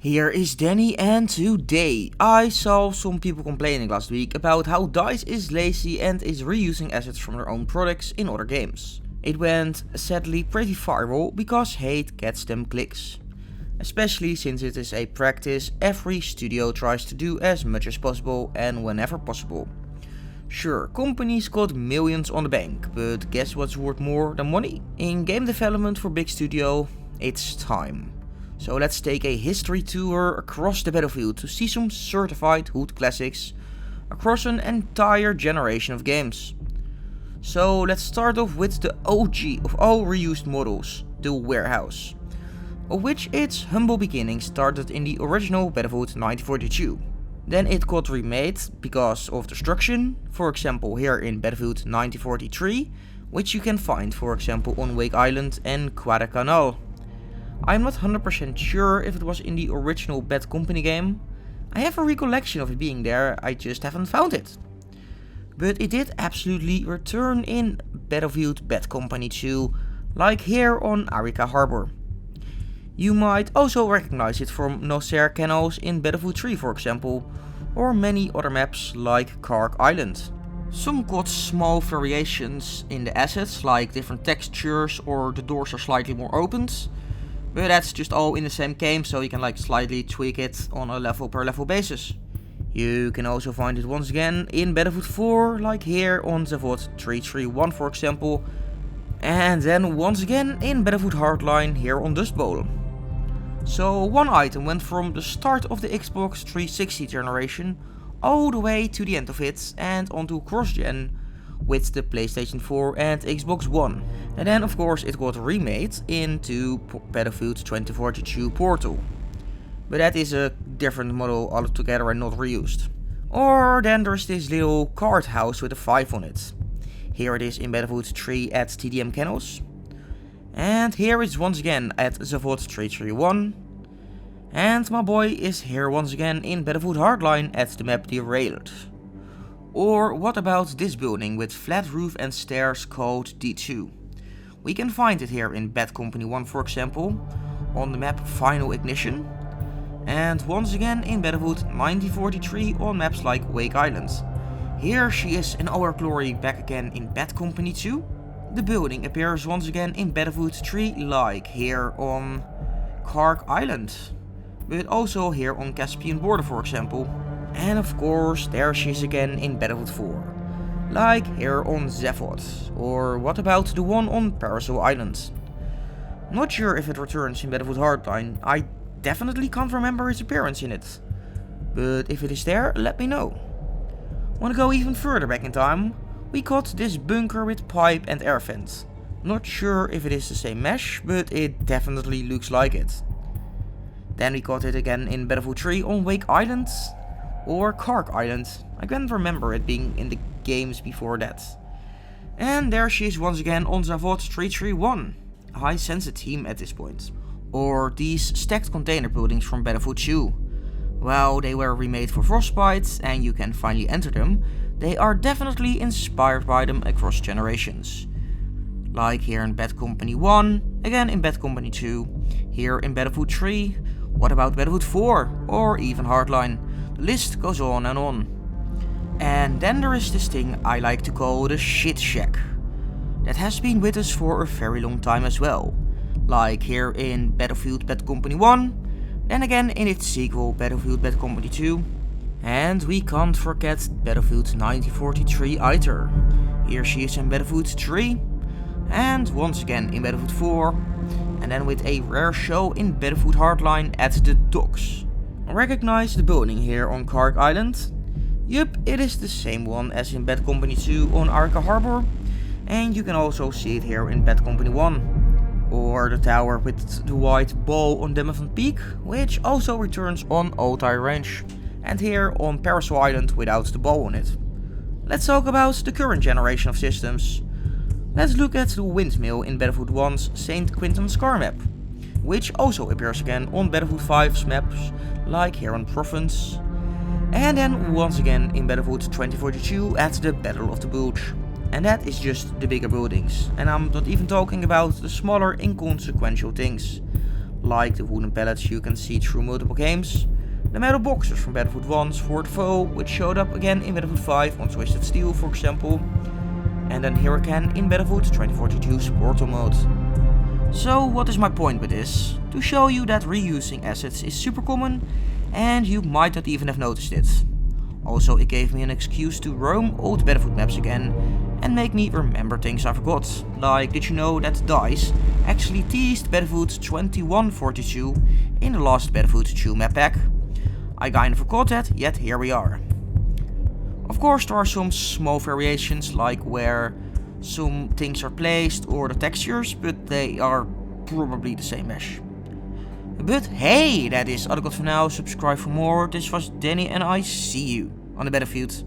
Here is Danny, and today I saw some people complaining last week about how DICE is lazy and is reusing assets from their own products in other games. It went sadly pretty viral because hate gets them clicks. Especially since it is a practice every studio tries to do as much as possible and whenever possible. Sure, companies got millions on the bank, but guess what's worth more than money? In game development for big studio, it's time. So let's take a history tour across the battlefield to see some certified hood classics across an entire generation of games. So let's start off with the OG of all reused models, the Warehouse, of which its humble beginnings started in the original Battlefield 1942. Then it got remade because of destruction, for example here in Battlefield 1943, which you can find for example on Wake Island and Guadalcanal. I'm not 100% sure if it was in the original Bad Company game. I have a recollection of it being there, I just haven't found it. But it did absolutely return in Battlefield Bad Company 2, like here on Arica Harbor. You might also recognize it from Nocer canals in Battlefield 3 for example, or many other maps like Kark Island. Some got small variations in the assets, like different textures or the doors are slightly more opened. But that's just all in the same game, so you can slightly tweak it on a level per level basis. You can also find it once again in Battlefield 4, like here on Zavod 331 for example. And then once again in Battlefield Hardline here on Dust Bowl. So one item went from the start of the Xbox 360 generation all the way to the end of it and onto cross-gen with the PlayStation 4 and Xbox One. And then of course it got remade into Battlefield 2042 Portal. But that is a different model altogether and not reused. Or then there's this little card house with a 5 on it. Here it is in Battlefield 3 at TDM Kennels. And here it's once again at Zavod 331. And my boy is here once again in Battlefield Hardline at the map Derailed. Or what about this building with flat roof and stairs called D2? We can find it here in Bad Company 1 for example, on the map Final Ignition, and once again in Battlefield 1943 on maps like Wake Island. Here she is in all her glory back again in Bad Company 2. The building appears once again in Battlefield 3 like here on Kark Island, but also here on Caspian Border for example. And of course there she is again in Battlefield 4, like here on Zavod. Or what about the one on Parasol Island? Not sure if it returns in Battlefield Hardline, I definitely can't remember its appearance in it. But if it is there, let me know. Wanna go even further back in time? We got this bunker with pipe and air vent. Not sure if it is the same mesh, but it definitely looks like it. Then we got it again in Battlefield 3 on Wake Island. Or Kark Island, I can't remember it being in the games before that. And there she is once again on Zavod 331. I sense a theme at this point. Or these stacked container buildings from Battlefield 2. Well, they were remade for Frostbite and you can finally enter them. They are definitely inspired by them across generations. Like here in Bad Company 1, again in Bad Company 2, here in Battlefield 3, what about Battlefield 4 or even Hardline? The list goes on and on. And then there is this thing I like to call the Shitshack. That has been with us for a very long time as well. Like here in Battlefield Bad Company 1, then again in its sequel Battlefield Bad Company 2. And we can't forget Battlefield 1943 either. Here she is in Battlefield 3. And once again in Battlefield 4. And then with a rare show in Battlefield Hardline at the docks. Recognize the building here on Kark Island? Yup, it is the same one as in Bad Company 2 on Arica Harbor, and you can also see it here in Bad Company 1. Or the tower with the white ball on Demavent Peak, which also returns on Altai Range, and here on Parasol Island without the ball on it. Let's talk about the current generation of systems. Let's look at the windmill in Battlefield 1's St. Quentin Scar map, which also appears again on Battlefield 5's maps, like here on Province, and then once again in Battlefield 2042 at the Battle of the Bulge. And that is just the bigger buildings, and I'm not even talking about the smaller inconsequential things, like the wooden pallets you can see through multiple games, the metal boxes from Battlefield 1's Fort Foe, which showed up again in Battlefield 5 on Twisted Steel for example, and then here again in Battlefield 2042's Portal mode. So what is my point with this? To show you that reusing assets is super common and you might not even have noticed it. Also, it gave me an excuse to roam old Battlefield maps again and make me remember things I forgot. Like, did you know that DICE actually teased Battlefield 2142 in the last Battlefield 2 map pack? I kinda forgot that, yet here we are. Of course there are some small variations like where some things are placed or the textures, but they are probably the same mesh. But hey, that is all I got for now. Subscribe for more. This was Danny and I see you on the battlefield.